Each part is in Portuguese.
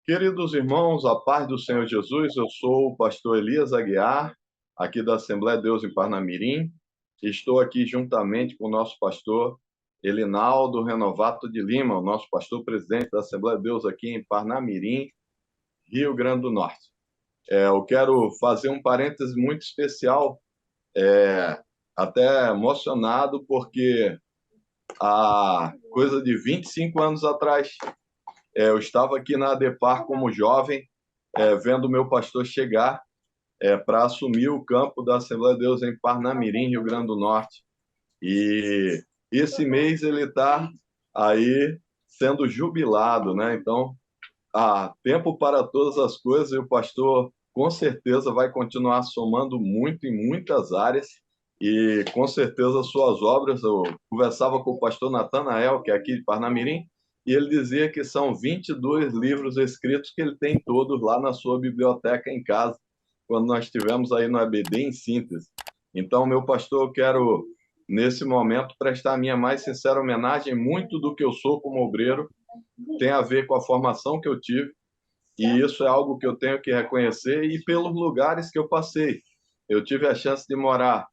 Queridos irmãos, a paz do Senhor Jesus, eu sou o pastor Elias Aguiar, aqui da Assembleia de Deus em Parnamirim. Estou aqui juntamente com o nosso pastor Elinaldo Renovato de Lima, o nosso pastor presidente da Assembleia de Deus aqui em Parnamirim, Rio Grande do Norte. Eu quero fazer um parêntese muito especial, até emocionado, porque há coisa de 25 anos atrás, eu estava aqui na ADEPAR como jovem, vendo o meu pastor chegar para assumir o campo da Assembleia de Deus em Parnamirim, Rio Grande do Norte. E esse mês ele está aí sendo jubilado, né? Então, há tempo para todas as coisas e o pastor com certeza vai continuar somando muito em muitas áreas e com certeza suas obras. Eu conversava com o pastor Natanael, que é aqui de Parnamirim, e ele dizia que são 22 livros escritos que ele tem todos lá na sua biblioteca em casa, quando nós estivemos aí no EBD em síntese. Então, meu pastor, eu quero, nesse momento, prestar a minha mais sincera homenagem. Muito do que eu sou como obreiro tem a ver com a formação que eu tive, e isso é algo que eu tenho que reconhecer, e pelos lugares que eu passei. Eu tive a chance de morar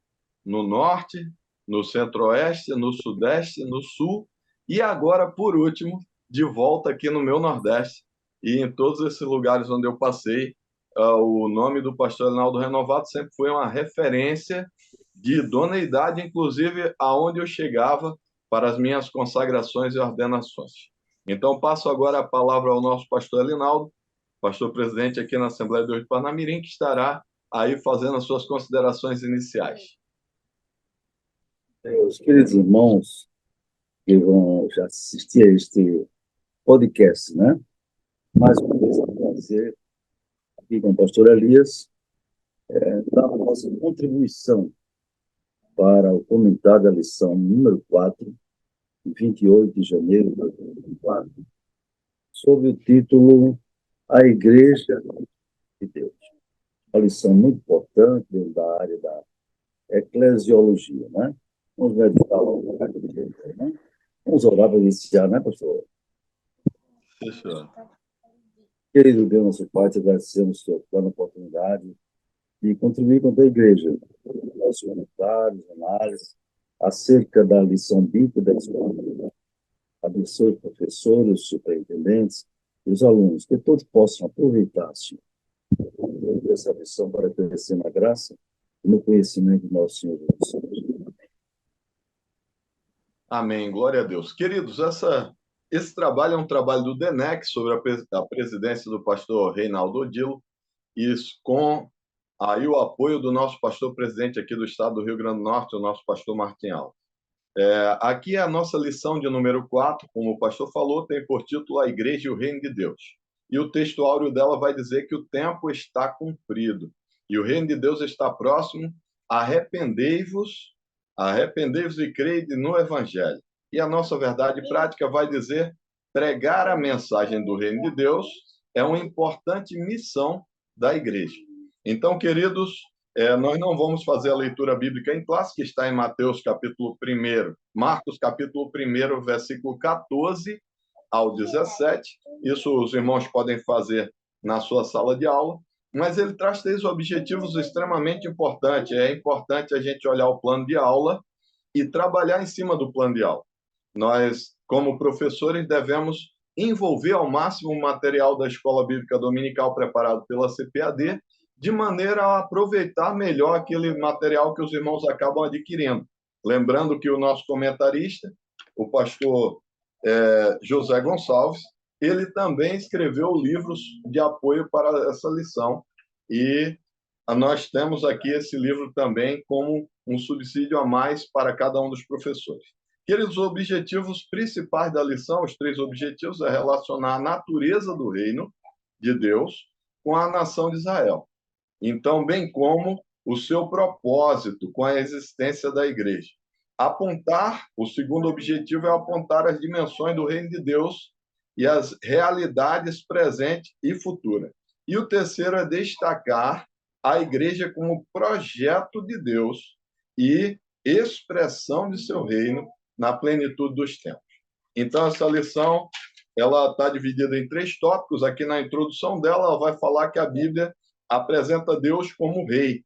no norte, no centro-oeste, no sudeste, no sul, e agora, por último, de volta aqui no meu nordeste. E em todos esses lugares onde eu passei, o nome do pastor Elinaldo Renovato sempre foi uma referência de idoneidade, inclusive aonde eu chegava para as minhas consagrações e ordenações. Então, passo agora a palavra ao nosso pastor Elinaldo, pastor presidente aqui na Assembleia de Deus de Parnamirim, que estará aí fazendo as suas considerações iniciais. Os queridos irmãos que vão já assistir a este podcast, né? Mais uma vez, é um prazer aqui com o pastor Elias, dar a nossa contribuição para o comentário da lição número 4, de 28 de janeiro de 2024, sob o título A Igreja de Deus. Uma lição muito importante dentro da área da eclesiologia, né? Vamos meditar logo, né? Vamos orar para iniciar, né, pastor? Fechou. Querido Deus, nosso Pai, te agradecemos pela oportunidade de contribuir com a igreja, nossos comentários, análises acerca da lição bíblica da escola. Abençoe os professores, os superintendentes e os alunos, que todos possam aproveitar, Senhor, essa lição para crescer na graça e no conhecimento do nosso Senhor Jesus. Amém, glória a Deus. Queridos, esse trabalho é um trabalho do DENEC, sobre a presidência do pastor Reinaldo Odilo, e com aí o apoio do nosso pastor presidente aqui do estado do Rio Grande do Norte, o nosso pastor Martim Alves. Aqui é a nossa lição de número 4, como o pastor falou, tem por título A Igreja e o Reino de Deus. E o texto áureo dela vai dizer que o tempo está cumprido e o reino de Deus está próximo. Arrependei-vos e crede no Evangelho. E a nossa verdade prática vai dizer: pregar a mensagem do reino de Deus é uma importante missão da igreja. Então, queridos, nós não vamos fazer a leitura bíblica em classe, que está em Mateus capítulo 1, Marcos capítulo 1, versículo 14 ao 17. Isso os irmãos podem fazer na sua sala de aula, mas ele traz 3 objetivos extremamente importantes. É importante a gente olhar o plano de aula e trabalhar em cima do plano de aula. Nós, como professores, devemos envolver ao máximo o material da Escola Bíblica Dominical preparado pela CPAD, de maneira a aproveitar melhor aquele material que os irmãos acabam adquirindo. Lembrando que o nosso comentarista, o pastor José Gonçalves, ele também escreveu livros de apoio para essa lição, e nós temos aqui esse livro também como um subsídio a mais para cada um dos professores. Queridos, os objetivos principais da lição, os 3 objetivos, é relacionar a natureza do reino de Deus com a nação de Israel. Então, bem como o seu propósito com a existência da igreja. O segundo objetivo é apontar as dimensões do reino de Deus e as realidades presente e futura. E o terceiro é destacar a igreja como projeto de Deus e expressão de seu reino na plenitude dos tempos. Então, essa lição ela está dividida em 3 tópicos. Aqui na introdução dela, ela vai falar que a Bíblia apresenta Deus como rei,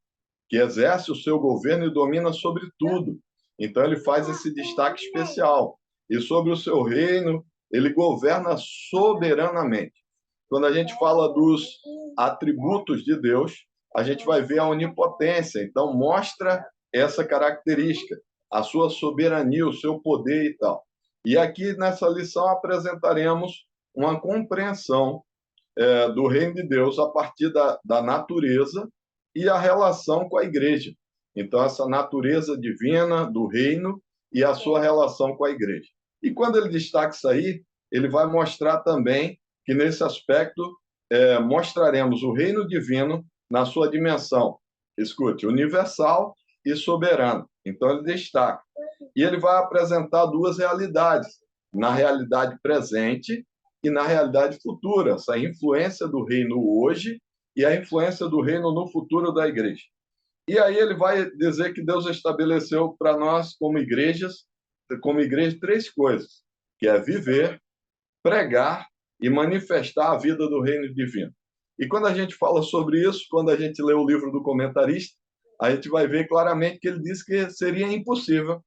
que exerce o seu governo e domina sobre tudo. Então, ele faz esse destaque especial. E sobre o seu reino, ele governa soberanamente. Quando a gente fala dos atributos de Deus, a gente vai ver a onipotência. Então, mostra essa característica, a sua soberania, o seu poder e tal. E aqui nessa lição apresentaremos uma compreensão do reino de Deus a partir da natureza e a relação com a igreja. Então, essa natureza divina do reino e a sua relação com a igreja. E quando ele destaca isso aí, ele vai mostrar também que, nesse aspecto, mostraremos o reino divino na sua dimensão, escute, universal e soberana. Então, ele destaca. E ele vai apresentar 2 realidades, na realidade presente e na realidade futura, essa influência do reino hoje e a influência do reino no futuro da igreja. E aí ele vai dizer que Deus estabeleceu para nós, como igreja, 3 coisas, que é viver, pregar e manifestar a vida do reino divino. E quando a gente fala sobre isso, quando a gente lê o livro do comentarista, a gente vai ver claramente que ele diz que seria impossível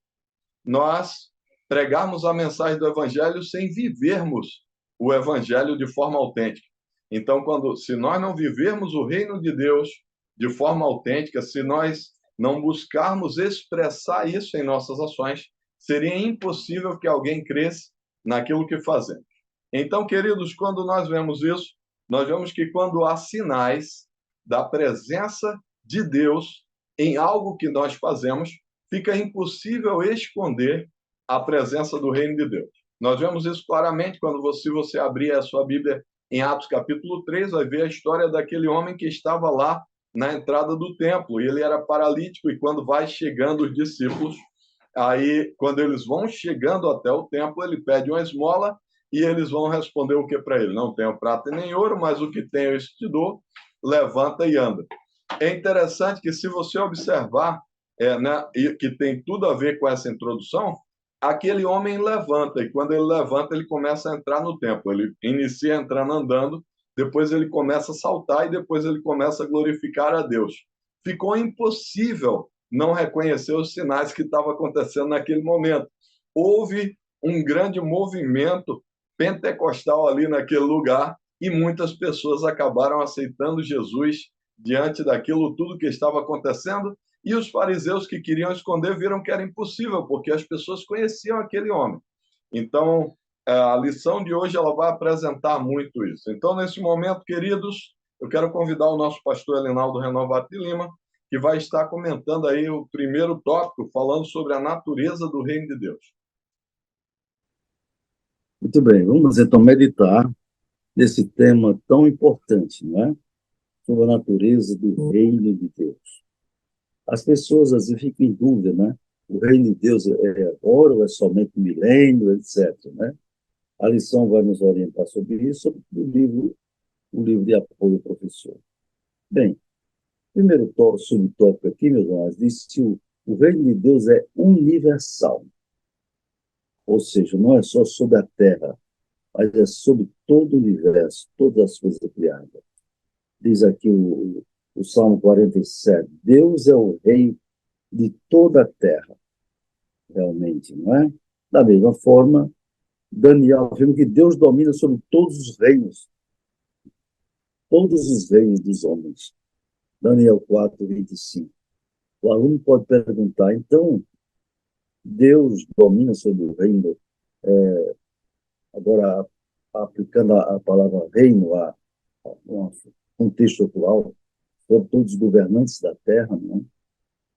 nós pregarmos a mensagem do evangelho sem vivermos o evangelho de forma autêntica. Então, se nós não vivermos o reino de Deus de forma autêntica, se nós não buscarmos expressar isso em nossas ações, seria impossível que alguém cresça naquilo que fazemos. Então, queridos, quando nós vemos isso, nós vemos que quando há sinais da presença de Deus em algo que nós fazemos, fica impossível esconder a presença do reino de Deus. Nós vemos isso claramente quando você abrir a sua Bíblia em Atos capítulo 3, vai ver a história daquele homem que estava lá na entrada do templo, e ele era paralítico, e quando vai chegando os discípulos, aí, quando eles vão chegando até o templo, ele pede uma esmola, e eles vão responder o que para ele? Não tenho prata nem ouro, mas o que tenho eu te dou, levanta e anda. É interessante que, se você observar, né, e que tem tudo a ver com essa introdução, aquele homem levanta, e quando ele levanta, ele começa a entrar no templo. Ele inicia entrando andando, depois ele começa a saltar, e depois ele começa a glorificar a Deus. Ficou impossível não reconhecer os sinais que estavam acontecendo naquele momento. Houve um grande movimento pentecostal ali naquele lugar, e muitas pessoas acabaram aceitando Jesus diante daquilo tudo que estava acontecendo, e os fariseus que queriam esconder viram que era impossível, porque as pessoas conheciam aquele homem. Então, a lição de hoje ela vai apresentar muito isso. Então, nesse momento, queridos, eu quero convidar o nosso pastor Elinaldo Renovato de Lima, que vai estar comentando aí o primeiro tópico, falando sobre a natureza do reino de Deus. Muito bem, vamos então meditar nesse tema tão importante, né? Sobre a natureza do reino de Deus. As pessoas às vezes ficam em dúvida, né? O reino de Deus é agora ou é somente um milênio, etc., né? A lição vai nos orientar sobre isso, sobre o livro de apoio ao professor. Bem, primeiro subtópico aqui, meus irmãos, diz que o reino de Deus é universal, ou seja, não é só sobre a terra, mas é sobre todo o universo, todas as coisas criadas. Diz aqui o Salmo 47, Deus é o rei de toda a terra, realmente, não é? Da mesma forma, Daniel afirma que Deus domina sobre todos os reinos dos homens. Daniel 4, 25. O aluno pode perguntar, então, Deus domina sobre o reino, agora, aplicando a palavra reino a um contexto atual, sobre todos os governantes da terra, né?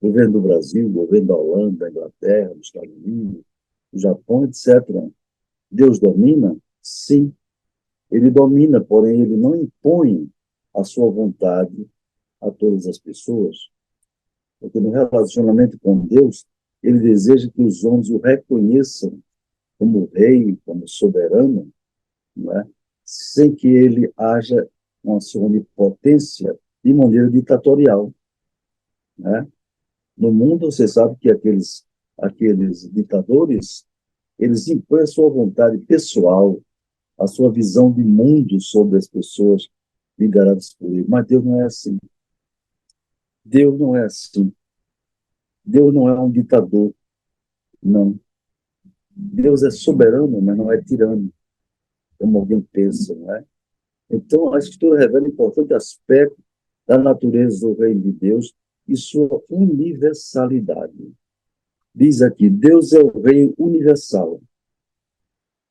O governo do Brasil, o governo da Holanda, da Inglaterra, dos Estados Unidos, do Japão, etc. Deus domina? Sim, ele domina, porém ele não impõe a sua vontade a todas as pessoas, porque no relacionamento com Deus, ele deseja que os homens o reconheçam como rei, como soberano, não é? Sem que ele haja uma sua onipotência de maneira ditatorial, né? No mundo, você sabe que aqueles ditadores, eles impõem a sua vontade pessoal, a sua visão de mundo sobre as pessoas lideradas por ele. Mas Deus não é assim. Deus não é assim. Deus não é um ditador, não. Deus é soberano, mas não é tirano, como alguém pensa, não é? Então, a Escritura revela um importante aspecto da natureza do reino de Deus e sua universalidade. Diz aqui, Deus é o rei universal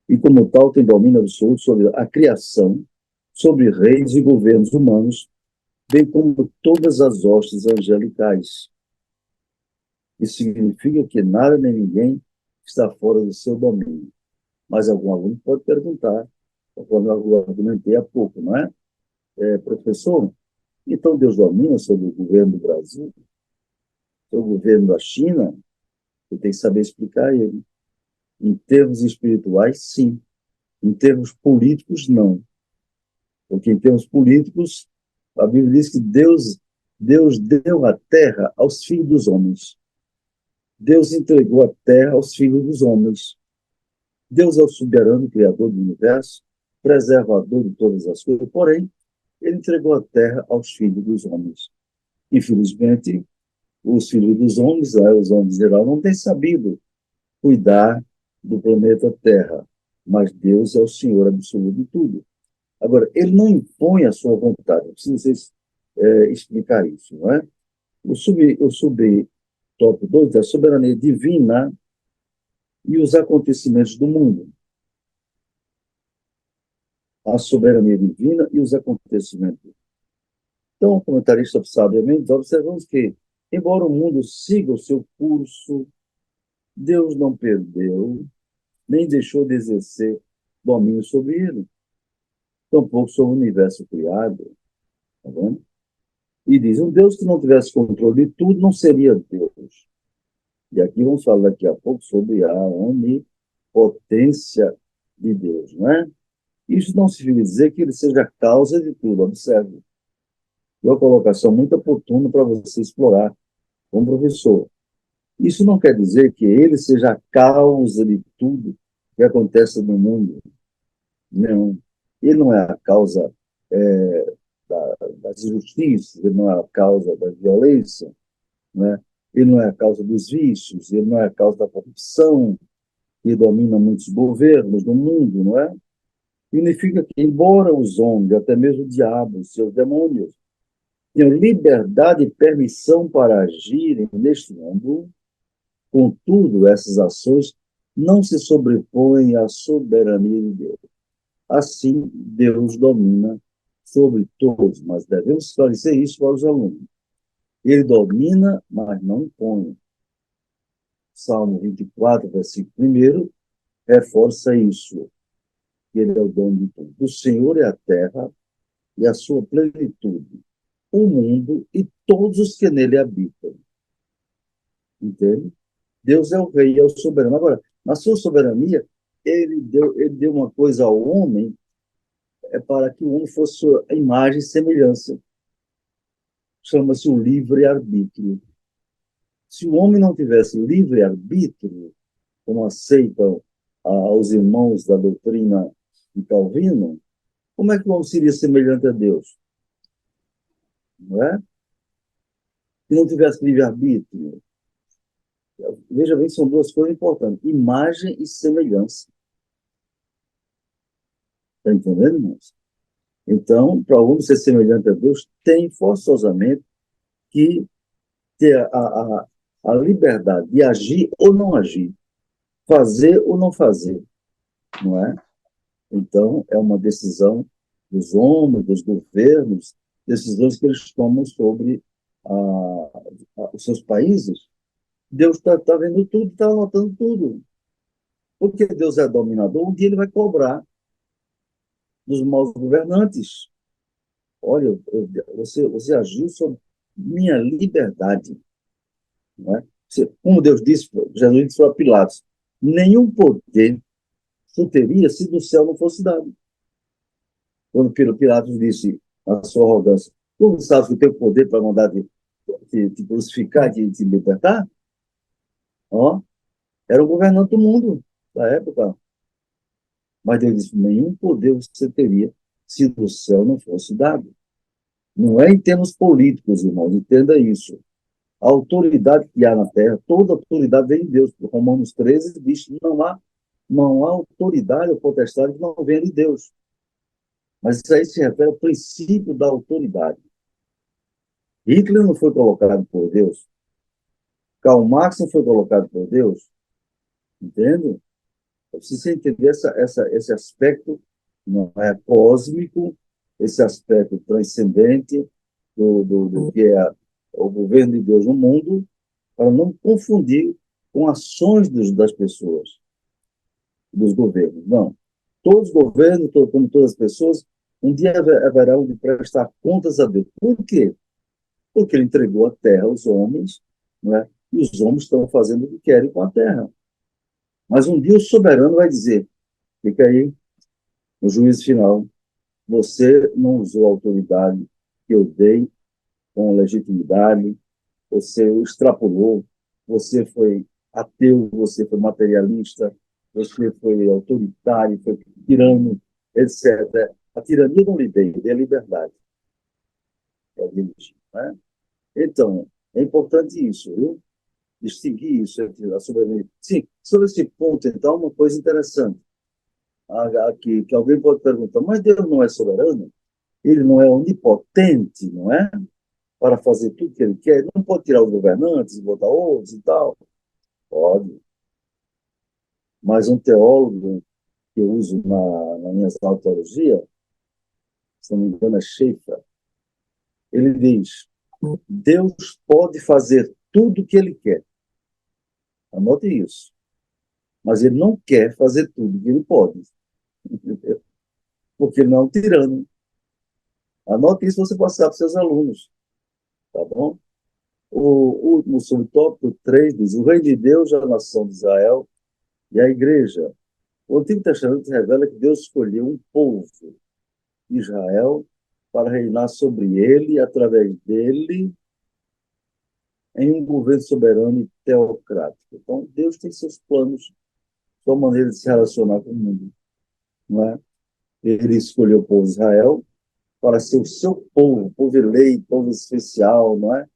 e, como tal, tem domínio absoluto sobre a criação, sobre reis e governos humanos, bem como todas as hostes angelicais. Isso significa que nada nem ninguém está fora do seu domínio. Mas algum aluno pode perguntar, conforme eu argumentei há pouco, não é? Professor, então Deus domina sobre o governo do Brasil, sobre o governo da China? Você tem que saber explicar ele. Em termos espirituais, sim. Em termos políticos, não. Porque em termos políticos, a Bíblia diz que Deus deu a terra aos filhos dos homens. Deus entregou a terra aos filhos dos homens. Deus é o soberano criador do universo, preservador de todas as coisas, porém, ele entregou a terra aos filhos dos homens. Infelizmente, os filhos dos homens, os homens em geral, não têm sabido cuidar do planeta Terra, mas Deus é o Senhor absoluto de tudo. Agora, ele não impõe a sua vontade, eu preciso vocês explicar isso, não é? O subtópico 2 é a soberania divina e os acontecimentos do mundo. A soberania divina e os acontecimentos. Então, o comentarista sabiamente, observamos que, embora o mundo siga o seu curso, Deus não perdeu, nem deixou de exercer domínio sobre ele, tampouco sobre o universo criado. Tá vendo? E diz, um Deus que não tivesse controle de tudo não seria Deus. E aqui vamos falar daqui a pouco sobre a onipotência de Deus, não é? Isso não significa dizer que ele seja a causa de tudo, observe. É uma colocação muito oportuna para você explorar como professor. Isso não quer dizer que ele seja a causa de tudo que acontece no mundo. Não. Ele não é a causa das injustiças, ele não é a causa da violência, né? Ele não é a causa dos vícios, ele não é a causa da corrupção que domina muitos governos no mundo, não é? Significa que, embora os homens, até mesmo o diabo, os seus demônios, tenham liberdade e permissão para agirem neste mundo, contudo, essas ações não se sobrepõem à soberania de Deus. Assim, Deus domina sobre todos, mas devemos esclarecer isso para os alunos. Ele domina, mas não impõe. Salmo 24, versículo 1, reforça isso. Ele é o dono de tudo. O Senhor é a terra e a sua plenitude, o mundo e todos os que nele habitam. Entende? Deus é o rei, é o soberano. Agora, na sua soberania, ele deu uma coisa ao homem para que o homem fosse sua imagem e semelhança. Chama-se o livre-arbítrio. Se o homem não tivesse livre-arbítrio, como aceitam os irmãos da doutrina de Calvino, como é que o homem seria semelhante a Deus? Não é? Se não tivesse livre-arbítrio. Veja bem que são duas coisas importantes: imagem e semelhança. Está entendendo, irmãos? Então, para o homem ser semelhante a Deus, tem forçosamente que ter a liberdade de agir ou não agir, fazer ou não fazer, não é? Então, é uma decisão dos homens, dos governos, decisões que eles tomam sobre os seus países. Deus está vendo tudo, está anotando tudo. Porque Deus é dominador, um dia ele vai cobrar dos maus governantes. Olha, você agiu sobre minha liberdade. Não é? Como Deus disse, Jesus disse para Pilatos, nenhum poder tu teria se do céu não fosse dado. Quando Pilatos disse, a sua arrogância, tu não sabes que tem poder para mandar te crucificar, te libertar? Ó, era o governante do mundo da época. Mas Deus disse: nenhum poder você teria se do céu não fosse dado. Não é em termos políticos, irmãos, entenda isso. A autoridade que há na terra, toda autoridade vem de Deus. Romanos 13 diz que não há autoridade ou potestade que não venha de Deus. Mas isso aí se refere ao princípio da autoridade. Hitler não foi colocado por Deus. Karl Marx não foi colocado por Deus. Entende? Eu preciso entender esse aspecto, não é, cósmico, esse aspecto transcendente do que é o governo de Deus no mundo, para não confundir com ações das pessoas, dos governos. Não. Todos os governos, como todas as pessoas, um dia haverão de prestar contas a Deus. Por quê? Porque ele entregou a terra aos homens, não é? E os homens estão fazendo o que querem com a terra. Mas um dia o soberano vai dizer: fica aí, no juízo final, você não usou a autoridade que eu dei com legitimidade, você extrapolou, você foi ateu, você foi materialista, você foi autoritário, foi tirano, etc. A tirania não lhe dei a liberdade para dirigir. Né? Então, é importante isso, viu? Distinguir isso entre a soberania. Sim, sobre esse ponto, então, uma coisa interessante. Aqui, que alguém pode perguntar: mas Deus não é soberano? Ele não é onipotente, não é? Para fazer tudo que ele quer? Ele não pode tirar os governantes, botar outros e tal? Pode. Mas um teólogo que eu uso na minha teologia, se não me engano é Schaeffer, ele diz: Deus pode fazer tudo o que ele quer. Anote isso. Mas ele não quer fazer tudo o que ele pode. Porque ele não é um tirano. Anote isso, você passar para os seus alunos. Tá bom? O último subtópico 3 diz: o reino de Deus, a nação de Israel e a igreja. O Antigo Testamento revela que Deus escolheu um povo, Israel, para reinar sobre ele, através dele, em um governo soberano e teocrático. Então, Deus tem seus planos, sua maneira de se relacionar com o mundo. Não é? Ele escolheu o povo de Israel para ser o seu povo eleito, povo especial, não é?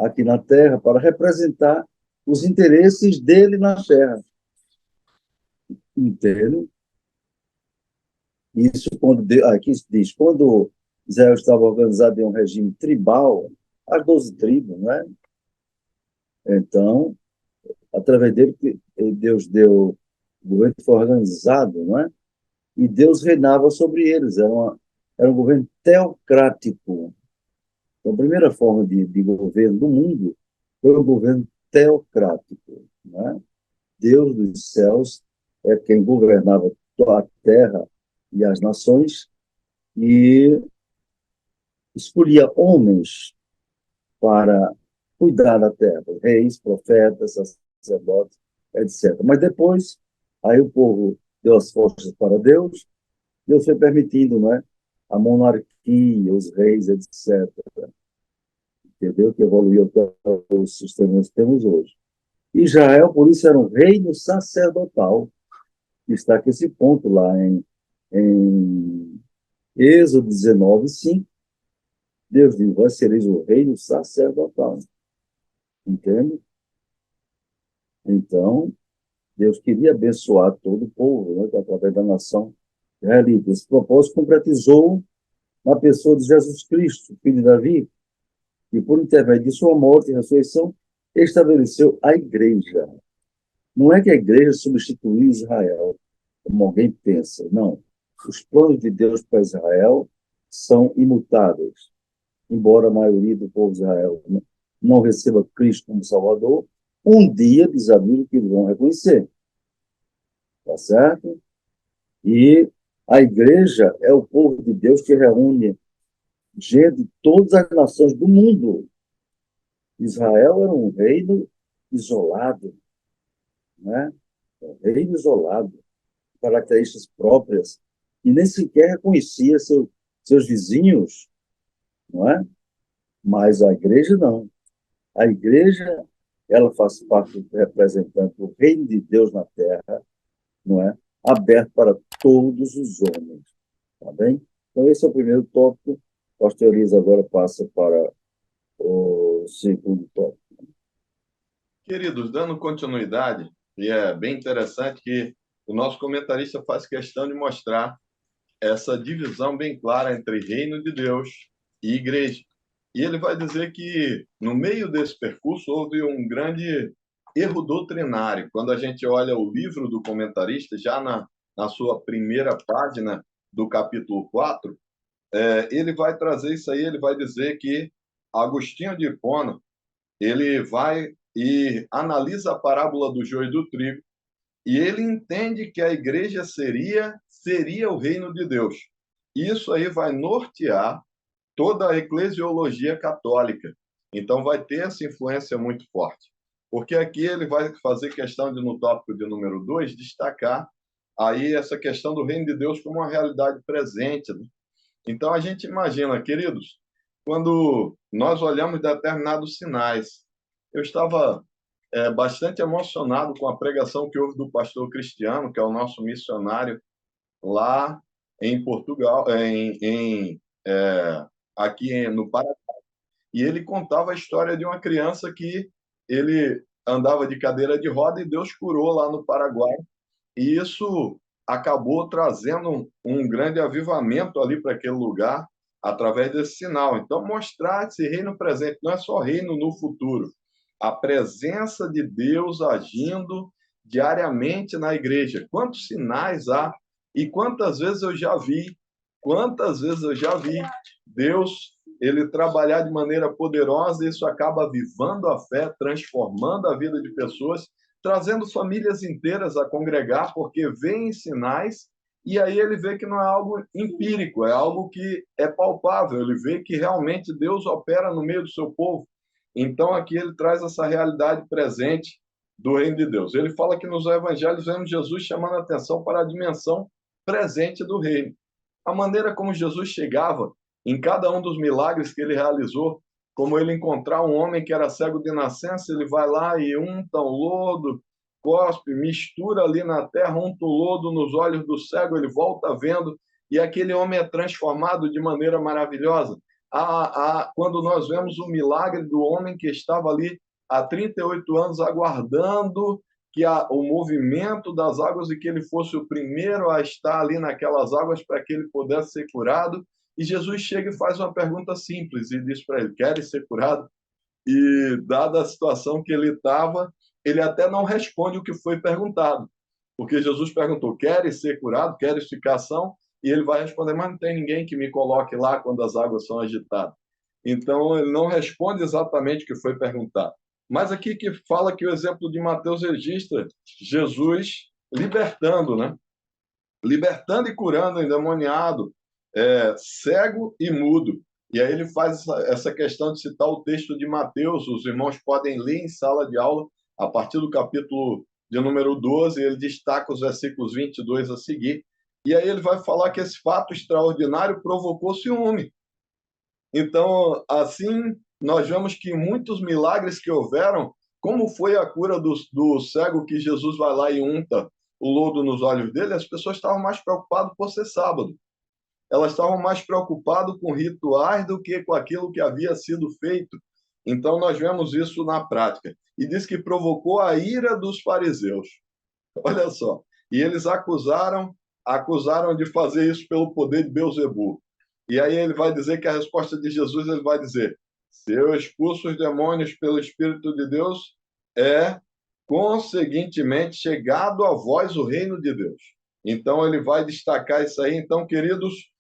Aqui na terra, para representar os interesses dele na terra. Entende? Isso aqui diz: quando Israel estava organizado em um regime tribal, as 12 tribos, não é? Então, através dele, Deus deu, o governo foi organizado, não é? E Deus reinava sobre eles, era um governo teocrático. Então, a primeira forma de governo do mundo foi o governo teocrático, não é? Deus dos céus é quem governava toda a terra e as nações, e escolhia homens para cuidar da terra, reis, profetas, sacerdotes, etc. Mas depois, aí o povo deu as forças para Deus, Deus foi permitindo, né, a monarquia, os reis, etc. Entendeu? Que evoluiu até os sistemas que temos hoje. Israel, por isso, era um reino sacerdotal. Está aqui esse ponto lá em Êxodo 19, 5. Deus diz: vós sereis o reino sacerdotal. Entende? Então, Deus queria abençoar todo o povo, né, através da nação israelita. Esse propósito concretizou na pessoa de Jesus Cristo, filho de Davi, e por intermédio de sua morte e ressurreição, estabeleceu a igreja. Não é que a igreja substituiu Israel, como alguém pensa, não. Os planos de Deus para Israel são imutáveis. Embora a maioria do povo de Israel não receba Cristo como Salvador, um dia, diz a Bíblia, que eles vão reconhecer. Tá certo? E a igreja é o povo de Deus que reúne gente de todas as nações do mundo. Israel era um reino isolado, né? Um reino isolado, características próprias, e nem sequer reconhecia seus vizinhos, não é? Mas a igreja não. A igreja, ela faz parte representando o reino de Deus na terra, não é? aberto para todos os homens, tá bem? Então, esse é o primeiro tópico. O pastor Elias agora passa para o segundo tópico. Queridos, dando continuidade, e é bem interessante que o nosso comentarista faz questão de mostrar essa divisão bem clara entre reino de Deus e igreja. E ele vai dizer que, no meio desse percurso, houve um grande erro doutrinário. Quando a gente olha o livro do comentarista, já na sua primeira página do capítulo 4, ele vai trazer isso aí, ele vai dizer que Agostinho de Hipona, ele vai e analisa a parábola do joio e do trigo, e ele entende que a igreja seria o reino de Deus. Isso aí vai nortear toda a eclesiologia católica. Então, vai ter essa influência muito forte. Porque aqui ele vai fazer questão de, no tópico de número 2, destacar aí essa questão do reino de Deus como uma realidade presente. Né? Então, a gente imagina, queridos, quando nós olhamos determinados sinais, eu estava bastante emocionado com a pregação que houve do pastor Cristiano, que é o nosso missionário lá em Portugal, aqui no Paraná. E ele contava a história de uma criança que ele andava de cadeira de roda e Deus curou lá no Paraguai. E isso acabou trazendo um grande avivamento ali para aquele lugar através desse sinal. Então, mostrar esse reino presente não é só reino no futuro, a presença de Deus agindo diariamente na igreja. Quantos sinais há e quantas vezes eu já vi Deus ele trabalhar de maneira poderosa, e isso acaba avivando a fé, transformando a vida de pessoas, trazendo famílias inteiras a congregar, porque vêem sinais, e aí ele vê que não é algo empírico, é algo que é palpável, ele vê que realmente Deus opera no meio do seu povo. Então, aqui ele traz essa realidade presente do reino de Deus. Ele fala que nos evangelhos vemos Jesus chamando a atenção para a dimensão presente do reino. A maneira como Jesus chegava em cada um dos milagres que ele realizou, como ele encontrar um homem que era cego de nascença, ele vai lá e unta um lodo, cospe, mistura ali na terra, unta o lodo nos olhos do cego, ele volta vendo, e aquele homem é transformado de maneira maravilhosa. Quando nós vemos o milagre do homem que estava ali há 38 anos aguardando que o movimento das águas e que ele fosse o primeiro a estar ali naquelas águas para que ele pudesse ser curado. E Jesus chega e faz uma pergunta simples e diz para ele: queres ser curado? E, dada a situação que ele estava, ele até não responde o que foi perguntado. Porque Jesus perguntou: queres ser curado? Queres ficar são? E ele vai responder: mas não tem ninguém que me coloque lá quando as águas são agitadas. Então, ele não responde exatamente o que foi perguntado. Mas aqui que fala que o exemplo de Mateus registra Jesus libertando, né? Libertando e curando o endemoniado, cego e mudo. E aí ele faz essa questão de citar o texto de Mateus, os irmãos podem ler em sala de aula, a partir do capítulo de número 12, ele destaca os versículos 22 a seguir, e aí ele vai falar que esse fato extraordinário provocou ciúme. Então, assim, nós vemos que muitos milagres que houveram, como foi a cura do cego que Jesus vai lá e unta o lodo nos olhos dele, as pessoas estavam mais preocupadas por ser sábado. Elas estavam mais preocupadas com rituais do que com aquilo que havia sido feito. Então, nós vemos isso na prática. E diz que provocou a ira dos fariseus. Olha só. E eles acusaram de fazer isso pelo poder de Beelzebul. E aí ele vai dizer que a resposta de Jesus, ele vai dizer: se eu expulso os demônios pelo Espírito de Deus, é conseguintemente chegado a vós o reino de Deus. Então ele vai destacar isso aí. Então, queridos,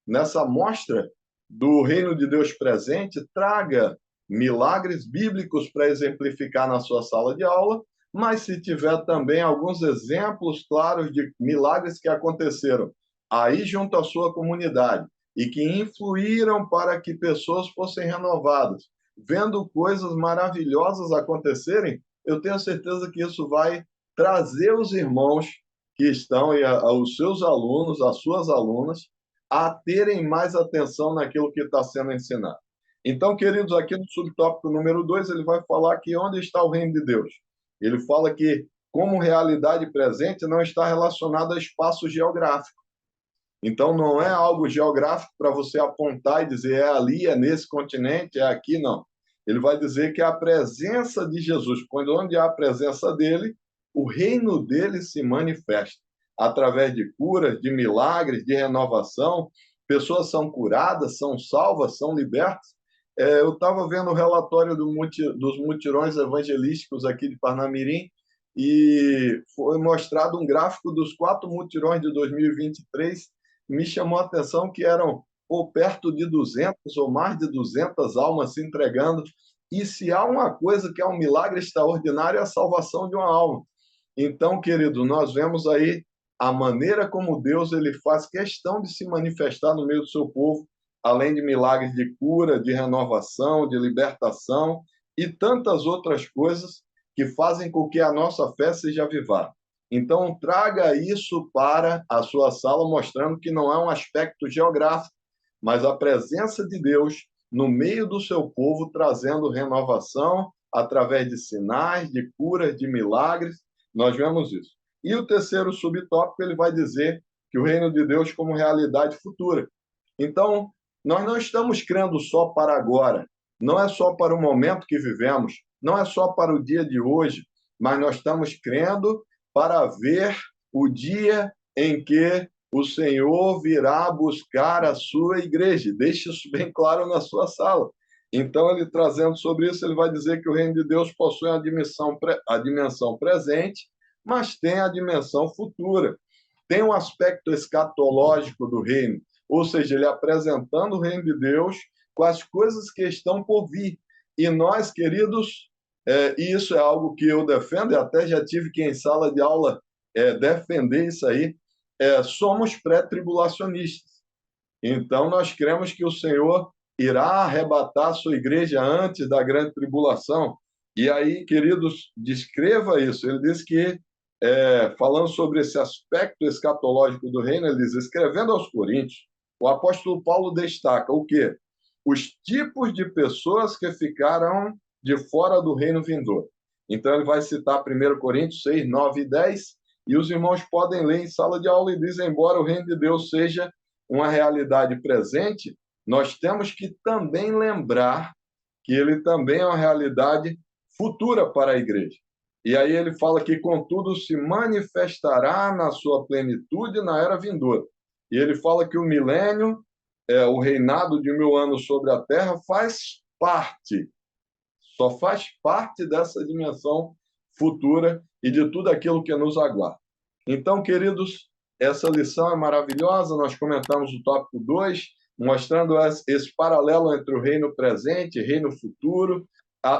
nessa mostra do reino de Deus presente, traga milagres bíblicos para exemplificar na sua sala de aula, mas se tiver também alguns exemplos claros de milagres que aconteceram aí junto à sua comunidade e que influíram para que pessoas fossem renovadas, vendo coisas maravilhosas acontecerem, eu tenho certeza que isso vai trazer os irmãos que estão e os seus alunos, as suas alunas, a terem mais atenção naquilo que está sendo ensinado. Então, queridos, aqui no subtópico número 2, ele vai falar que onde está o reino de Deus? Ele fala que como realidade presente, não está relacionado a espaço geográfico. Então, não é algo geográfico para você apontar e dizer é ali, é nesse continente, é aqui, não. Ele vai dizer que a presença de Jesus, quando onde há a presença dele, o reino dele se manifesta através de curas, de milagres, de renovação. Pessoas são curadas, são salvas, são libertas. Eu estava vendo o relatório dos mutirões evangelísticos aqui de Parnamirim e foi mostrado um gráfico dos 4 mutirões de 2023. Me chamou a atenção que eram ou perto de 200 ou mais de 200 almas se entregando. E se há uma coisa que é um milagre extraordinário, é a salvação de uma alma. Então, querido, nós vemos aí a maneira como Deus ele faz questão de se manifestar no meio do seu povo, além de milagres de cura, de renovação, de libertação e tantas outras coisas que fazem com que a nossa fé seja avivada. Então, traga isso para a sua sala, mostrando que não é um aspecto geográfico, mas a presença de Deus no meio do seu povo, trazendo renovação através de sinais, de curas, de milagres. Nós vemos isso. E o terceiro subtópico, ele vai dizer que o reino de Deus como realidade futura. Então, nós não estamos crendo só para agora, não é só para o momento que vivemos, não é só para o dia de hoje, mas nós estamos crendo para ver o dia em que o Senhor virá buscar a sua igreja. Deixe isso bem claro na sua sala. Então, ele trazendo sobre isso, ele vai dizer que o reino de Deus possui a dimensão presente, mas tem a dimensão futura. Tem um aspecto escatológico do reino, ou seja, ele apresentando o reino de Deus com as coisas que estão por vir. E nós, queridos, e isso é algo que eu defendo, e até já tive que em sala de aula defender isso aí, somos pré-tribulacionistas. Então, nós cremos que o Senhor irá arrebatar a sua igreja antes da grande tribulação. E aí, queridos, descreva isso. Ele diz que, falando sobre esse aspecto escatológico do reino, ele diz, escrevendo aos Coríntios, o apóstolo Paulo destaca o quê? Os tipos de pessoas que ficaram de fora do reino vindouro. Então, ele vai citar 1 Coríntios 6, 9 e 10, e os irmãos podem ler em sala de aula e diz, embora o reino de Deus seja uma realidade presente, nós temos que também lembrar que ele também é uma realidade futura para a igreja. E aí ele fala que, contudo, se manifestará na sua plenitude na era vindoura. E ele fala que o milênio, o reinado de 1000 anos sobre a terra, faz parte, só faz parte dessa dimensão futura e de tudo aquilo que nos aguarda. Então, queridos, essa lição é maravilhosa. Nós comentamos o tópico 2, mostrando esse paralelo entre o reino presente e reino futuro,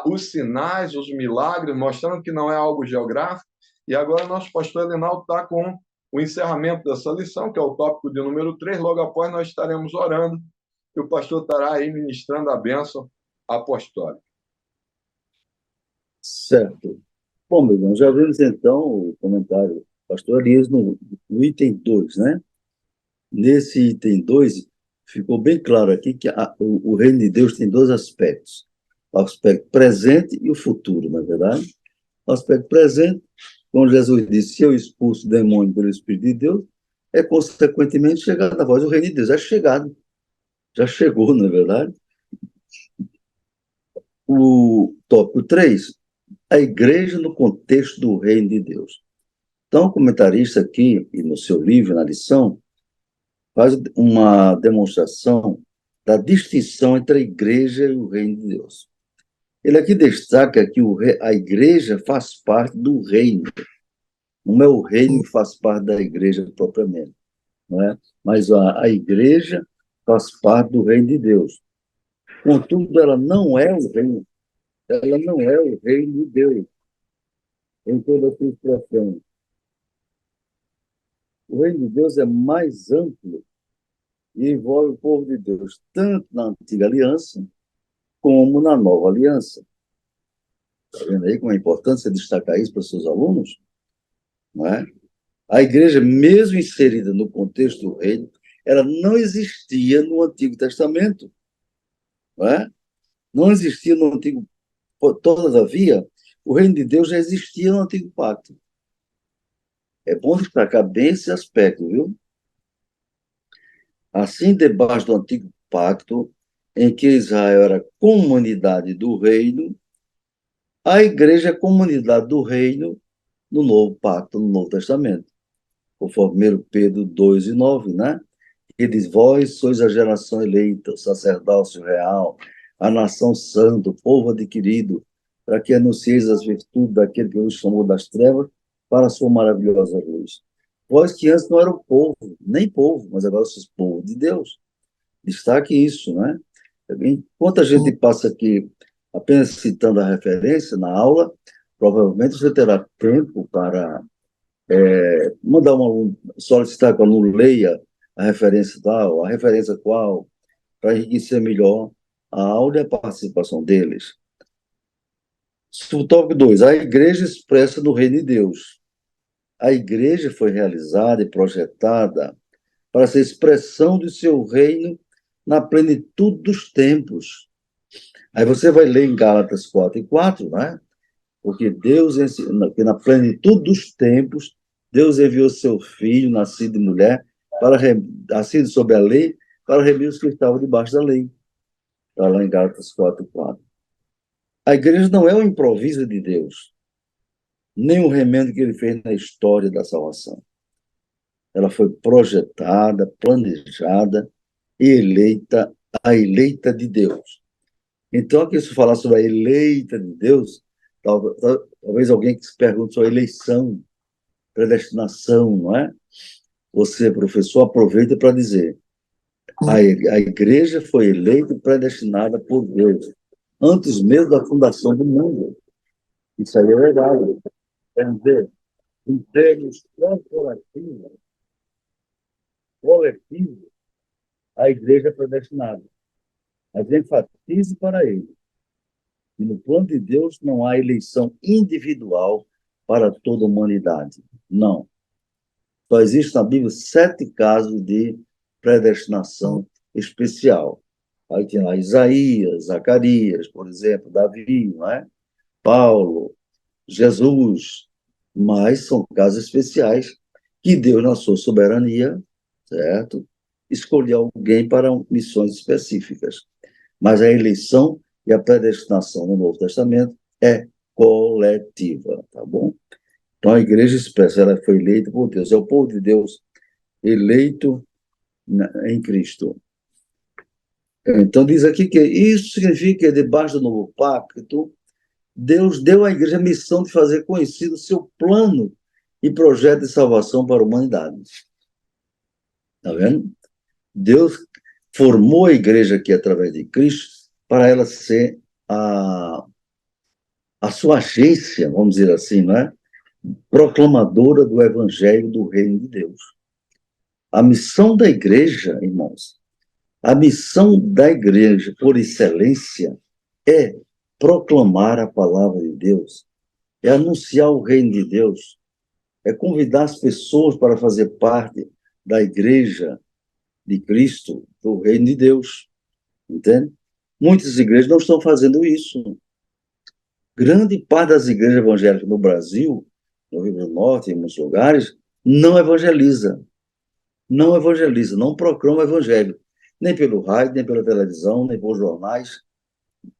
os sinais, os milagres, mostrando que não é algo geográfico. E agora nosso pastor Elinaldo está com o encerramento dessa lição, que é o tópico de número 3. Logo após nós estaremos orando e o pastor estará aí ministrando a bênção apostólica. Certo. Bom, meu irmão, já vimos então o comentário do pastor Elias no item 2, né? Nesse item 2, ficou bem claro aqui que o reino de Deus tem 2 aspectos: o aspecto presente e o futuro, na verdade. O aspecto presente, quando Jesus disse, se eu expulso o demônio pelo Espírito de Deus, é consequentemente chegada a voz do reino de Deus. É chegado, já chegou, na verdade. O tópico 3, a igreja no contexto do reino de Deus. Então, o comentarista aqui, e no seu livro, na lição, faz uma demonstração da distinção entre a igreja e o reino de Deus. Ele aqui destaca que a igreja faz parte do reino. Não é o reino que faz parte da igreja propriamente, não é? Mas a igreja faz parte do reino de Deus. Contudo, ela não é o reino de Deus em toda a sua expressão. O reino de Deus é mais amplo e envolve o povo de Deus, tanto na antiga aliança como na nova aliança. Está vendo aí como é importante você destacar isso para os seus alunos? Não é? A igreja, mesmo inserida no contexto do reino, ela não existia no Antigo Testamento. Não é? Não existia no Antigo. Todavia, o reino de Deus já existia no Antigo Pacto. É bom destacar bem esse aspecto, viu? Assim, debaixo do antigo pacto, em que Israel era comunidade do reino, a igreja é comunidade do reino no novo pacto, no Novo Testamento, conforme 1 Pedro 2:9, né? Que diz: Vós sois a geração eleita, o sacerdócio real, a nação santa, o povo adquirido, para que anuncieis as virtudes daquele que vos chamou das trevas para a sua maravilhosa luz. Vós que antes não eram povo, nem povo, mas agora sois povo de Deus. Destaque isso, né? Enquanto a gente passa aqui apenas citando a referência na aula, provavelmente você terá tempo para mandar um aluno, solicitar que o aluno leia a referência tal, a referência qual, para enriquecer melhor a aula e a participação deles. Tópico 2, a igreja expressa no reino de Deus. A igreja foi realizada e projetada para ser expressão do seu reino na plenitude dos tempos. Aí você vai ler em Gálatas 4:4, né? Porque Deus, que na plenitude dos tempos, Deus enviou seu filho, nascido de mulher, nascido sob a lei, para remir os que estavam debaixo da lei. Está lá em Gálatas 4:4. A igreja não é um improviso de Deus, nem um remendo que ele fez na história da salvação. Ela foi projetada, planejada e eleita, a eleita de Deus. Então, aqui se falar sobre a eleita de Deus, talvez alguém que se pergunte sobre a eleição, predestinação, não é? Você, professor, aproveita para dizer: a igreja foi eleita e predestinada por Deus, antes mesmo da fundação do mundo. Isso aí é verdade. Quer dizer, em termos corporativos, coletivos, a igreja é predestinada. Mas enfatize para ele que no plano de Deus não há eleição individual para toda a humanidade. Não. Só existem na Bíblia 7 casos de predestinação especial. Aí tem lá Isaías, Zacarias, por exemplo, Davi, não é? Paulo, Jesus, mas são casos especiais que Deus, na sua soberania, certo? Escolheu alguém para missões específicas. Mas a eleição e a predestinação no Novo Testamento é coletiva, tá bom? Então a igreja expressa, ela foi eleita por Deus, é o povo de Deus eleito em Cristo. Então diz aqui que isso significa que debaixo do novo pacto, Deus deu à igreja a missão de fazer conhecido o seu plano e projeto de salvação para a humanidade. Está vendo? Deus formou a igreja aqui através de Cristo para ela ser a sua agência, vamos dizer assim, não é? Proclamadora do evangelho do reino de Deus. A missão da igreja, irmãos, a missão da igreja, por excelência, é proclamar a palavra de Deus, é anunciar o reino de Deus, é convidar as pessoas para fazer parte da igreja de Cristo, do reino de Deus, entende? Muitas igrejas não estão fazendo isso. Grande parte das igrejas evangélicas no Brasil, no Rio Grande do Norte, em muitos lugares, não evangeliza. Não evangeliza, não proclama o evangelho. Nem pelo rádio, nem pela televisão, nem por jornais,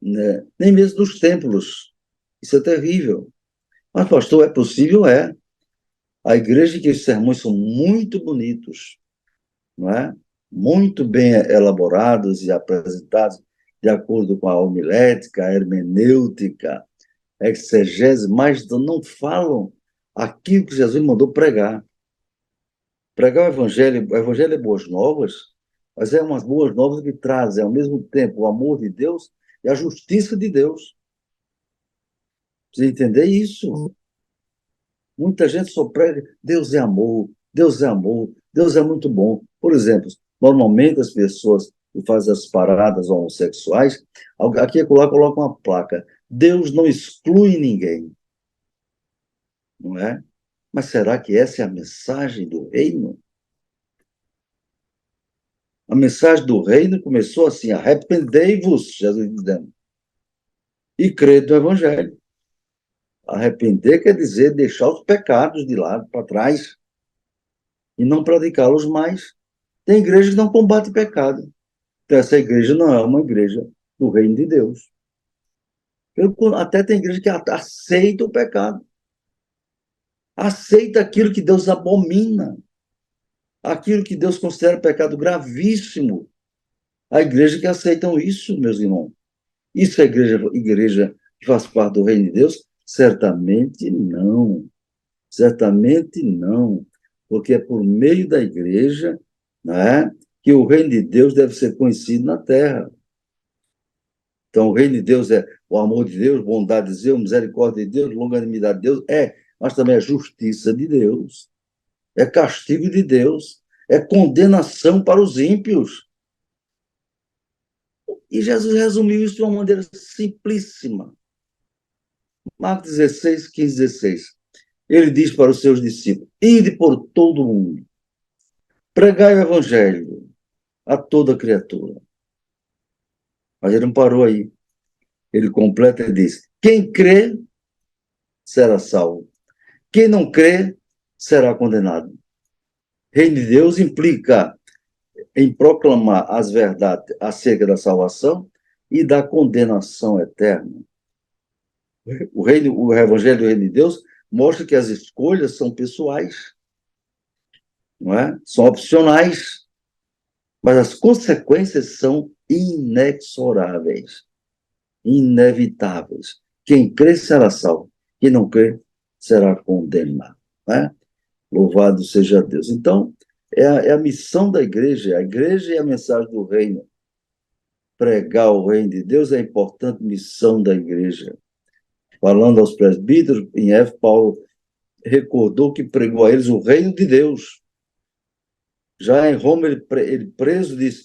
né? Nem mesmo nos templos. Isso é terrível. Mas, pastor, é possível? É. A igreja que os sermões são muito bonitos, não é? Muito bem elaborados e apresentados de acordo com a homilética, a hermenêutica, a exegese, mas não falam aquilo que Jesus mandou pregar. Pregar o evangelho é boas novas, mas é umas boas novas que trazem ao mesmo tempo o amor de Deus e a justiça de Deus. Precisa entender isso. Muita gente só prega, Deus é amor, Deus é amor, Deus é muito bom. Por exemplo, normalmente as pessoas que fazem as paradas homossexuais, aqui e acolá colocam uma placa, Deus não exclui ninguém, não é? Mas será que essa é a mensagem do reino? A mensagem do reino começou assim: arrependei-vos, Jesus dizendo, e crede no evangelho. Arrepender quer dizer deixar os pecados de lado, para trás, e não praticá-los mais. Tem igreja que não combate pecado. Então, essa igreja não é uma igreja do reino de Deus. Até tem igreja que aceita o pecado. Aceita aquilo que Deus abomina. Aquilo que Deus considera pecado gravíssimo. A igreja que aceitam isso, meus irmãos. Isso é igreja que faz parte do reino de Deus? Certamente não. Certamente não. Porque é por meio da igreja, né, que o reino de Deus deve ser conhecido na terra. Então, o reino de Deus é o amor de Deus, bondade de Deus, misericórdia de Deus, longanimidade de Deus, mas também é justiça de Deus, é castigo de Deus, é condenação para os ímpios. E Jesus resumiu isso de uma maneira simplíssima. Marcos 16, 15, 16. Ele diz para os seus discípulos: ide por todo o mundo, pregai o evangelho a toda criatura. Mas ele não parou aí. Ele completa e diz: quem crê será salvo. Quem não crê será condenado. Reino de Deus implica em proclamar as verdades acerca da salvação e da condenação eterna. O Evangelho do Reino de Deus mostra que as escolhas são pessoais, não é? São opcionais, mas as consequências são inexoráveis, inevitáveis. Quem crê será salvo, quem não crê será condenado, não é? Louvado seja Deus. Então, é a missão da igreja, a igreja e a mensagem do reino. Pregar o reino de Deus é a importante missão da igreja. Falando aos presbíteros, em Éfeso, Paulo recordou que pregou a eles o reino de Deus. Já em Roma, ele preso, disse,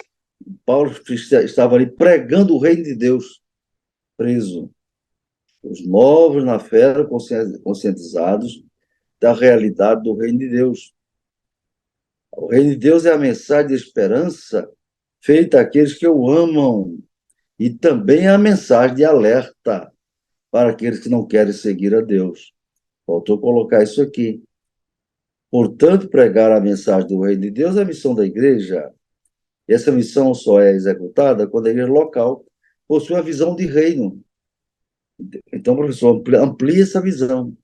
Paulo estava ali pregando o reino de Deus, preso. Os novos na fé eram conscientizados da realidade do reino de Deus. O reino de Deus é a mensagem de esperança feita àqueles que o amam, e também a mensagem de alerta para aqueles que não querem seguir a Deus. Faltou colocar isso aqui. Portanto, pregar a mensagem do reino de Deus é a missão da igreja. E essa missão só é executada quando a igreja local possui a visão de reino. Então, professor, amplie essa visão.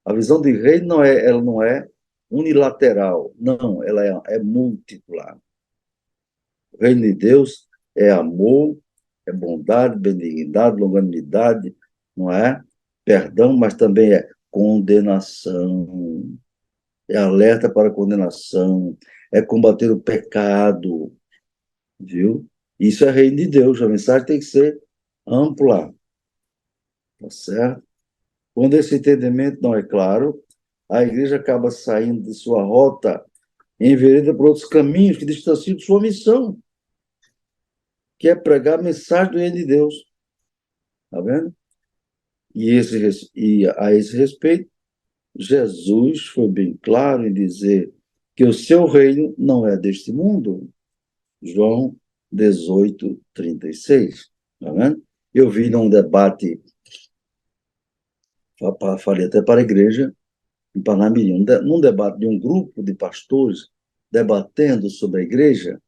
A visão de reino ela não é unilateral, não, ela é múltipla. O reino de Deus é amor, é bondade, benignidade, longanimidade, não é? Perdão, mas também é condenação, é alerta para a condenação, é combater o pecado, viu? Isso é reino de Deus, a mensagem tem que ser ampla, tá certo? Quando esse entendimento não é claro, a igreja acaba saindo de sua rota, envereda por outros caminhos que distanciam de sua missão, que é pregar a mensagem do reino de Deus. Está vendo? E a esse respeito, Jesus foi bem claro em dizer que o seu reino não é deste mundo. João 18, 36. Está vendo? Eu vi num debate, falei até para a igreja, em Panamirim, num debate de um grupo de pastores debatendo sobre a igreja,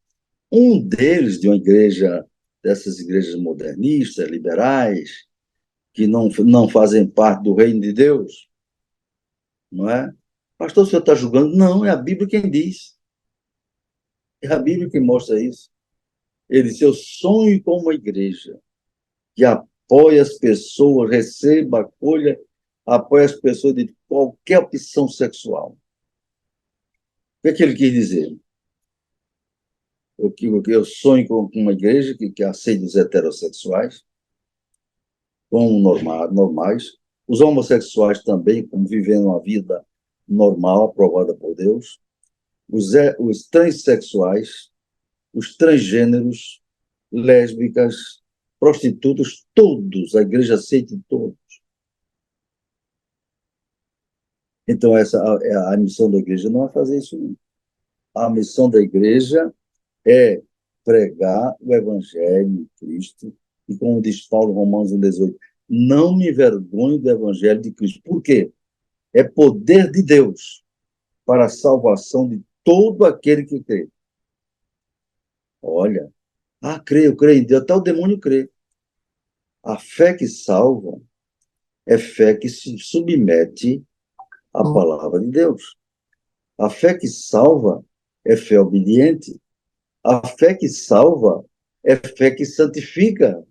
um deles, de uma igreja, dessas igrejas modernistas, liberais, que não fazem parte do reino de Deus, não é? Pastor, o senhor está julgando? Não, é a Bíblia quem diz. É a Bíblia que mostra isso. Ele disse, eu sonho com uma igreja que apoia as pessoas, receba, acolha, apoia as pessoas de qualquer opção sexual. O que é que ele quis dizer? Eu sonho com uma igreja que aceita os heterossexuais como normais, os homossexuais também, como vivendo uma vida normal, aprovada por Deus, os transexuais, os transgêneros, lésbicas, prostitutas, todos, a igreja aceita todos. Então, a missão da igreja não é fazer isso, não. A missão da igreja é pregar o evangelho de Cristo, e como diz Paulo, Romanos 1,18, não me envergonho do evangelho de Cristo. Por quê? É poder de Deus para a salvação de todo aquele que crê. Olha, creio, creio em Deus, até o demônio crê. A fé que salva é fé que se submete à palavra de Deus. A fé que salva é fé obediente. A fé que salva é fé que santifica.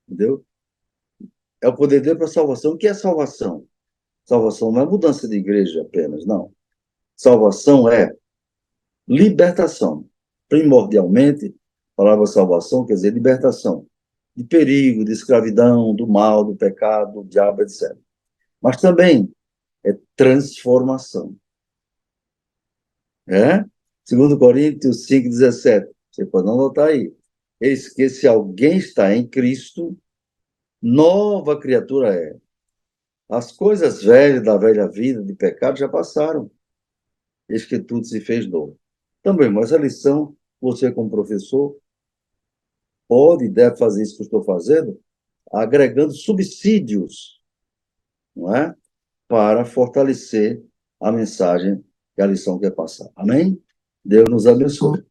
Entendeu? É o poder de Deus para a salvação. O que é salvação? Salvação não é mudança de igreja apenas, não. Salvação é libertação. Primordialmente, a palavra salvação quer dizer libertação de perigo, de escravidão, do mal, do pecado, do diabo, etc. Mas também é transformação. É? Segundo Coríntios 5,17. Você pode anotar aí. Eis que se alguém está em Cristo, nova criatura é. As coisas velhas da velha vida de pecado já passaram. Eis que tudo se fez novo. Também, mas a lição, você como professor, pode e deve fazer isso que eu estou fazendo, agregando subsídios, não é? Para fortalecer a mensagem que a lição quer passar. Amém? Deus nos abençoe.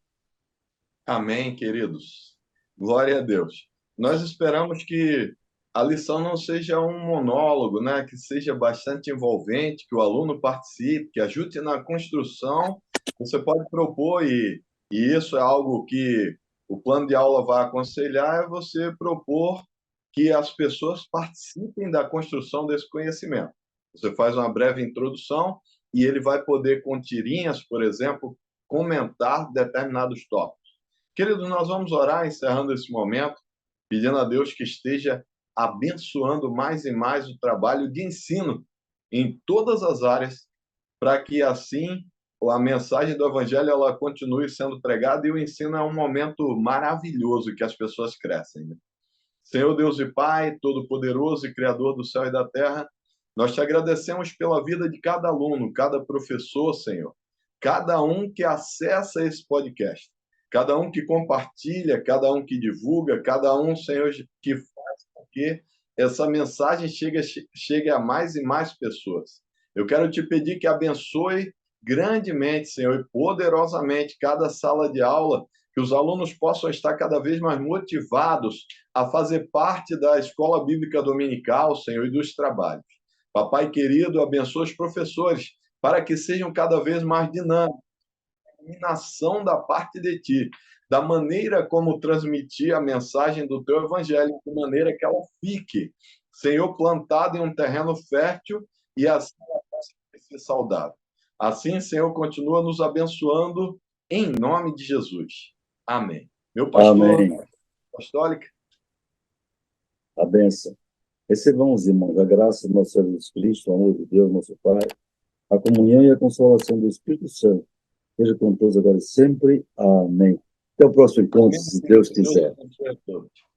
Amém, queridos. Glória a Deus. Nós esperamos que a lição não seja um monólogo, né? Que seja bastante envolvente, que o aluno participe, que ajude na construção. Você pode propor, e isso é algo que o plano de aula vai aconselhar, é você propor que as pessoas participem da construção desse conhecimento. Você faz uma breve introdução e ele vai poder, com tirinhas, por exemplo, comentar determinados tópicos. Queridos, nós vamos orar encerrando esse momento, pedindo a Deus que esteja abençoando mais e mais o trabalho de ensino em todas as áreas, para que assim a mensagem do Evangelho ela continue sendo pregada e o ensino é um momento maravilhoso que as pessoas crescem. Né? Senhor Deus e Pai, Todo-Poderoso e Criador do céu e da terra, nós te agradecemos pela vida de cada aluno, cada professor, Senhor, cada um que acessa esse podcast, cada um que compartilha, cada um que divulga, cada um, Senhor, que faz com que essa mensagem chegue a mais e mais pessoas. Eu quero te pedir que abençoe grandemente, Senhor, e poderosamente cada sala de aula, que os alunos possam estar cada vez mais motivados a fazer parte da escola bíblica dominical, Senhor, e dos trabalhos. Papai querido, abençoa os professores para que sejam cada vez mais dinâmicos, iluminação da parte de ti, da maneira como transmitir a mensagem do teu evangelho, de maneira que ela fique, Senhor, plantada em um terreno fértil e assim ela possa ser saudável. Assim, Senhor, continua nos abençoando em nome de Jesus. Amém. Meu pastor Amém. apostólico. A bênção. Recebamos, irmãos, a graça do nosso Senhor Jesus Cristo, o amor de Deus, nosso Pai, a comunhão e a consolação do Espírito Santo. Seja com todos agora e sempre. Amém. Até o próximo encontro, se Deus quiser. Deus abençoe a todos.